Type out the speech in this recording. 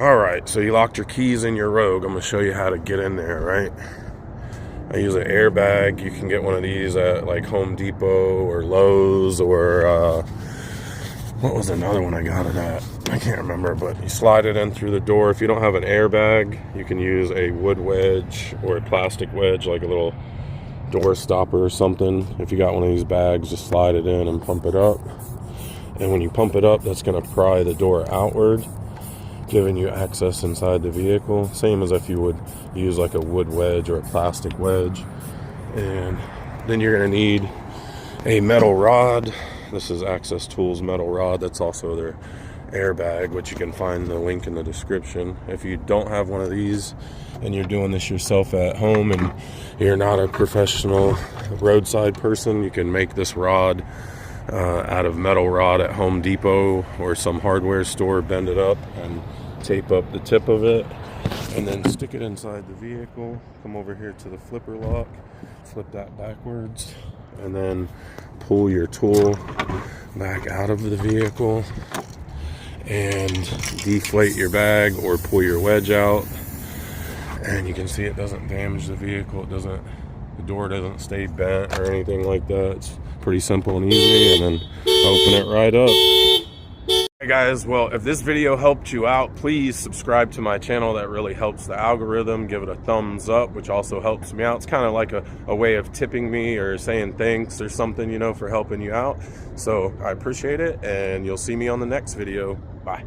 All right, so you locked your keys in your Rogue. I'm gonna show you how to get in there, right? I use an airbag. You can get one of these at like Home Depot or Lowe's or what was another one I got it at? I can't remember, but you slide it in through the door. If you don't have an airbag, you can use a wood wedge or a plastic wedge, like a little door stopper or something. If you got one of these bags, just slide it in and pump it up. And when you pump it up, that's gonna pry the door outward, giving you access inside the vehicle, same as if you would use like a wood wedge or a plastic wedge. And then you're going to need a metal rod. This is Access Tools metal rod. That's also their airbag, which you can find the link in the description. If you don't have one of these and you're doing this yourself at home and you're not a professional roadside person, you can make this rod out of metal rod at Home Depot or some hardware store, bend it up and tape up the tip of it, and then stick it inside the vehicle. Come over here to the flipper lock, flip that backwards, and then pull your tool back out of the vehicle and deflate your bag or pull your wedge out. And you can see it doesn't damage the vehicle. The door doesn't stay bent or anything like that. It's pretty simple and easy, and then open it right up. Hey guys, well, if this video helped you out, please subscribe to my channel. That really helps the algorithm. Give it a thumbs up, which also helps me out. It's kind of like a way of tipping me or saying thanks or something, you know, for helping you out. So I appreciate it, and you'll see me on the next video. Bye.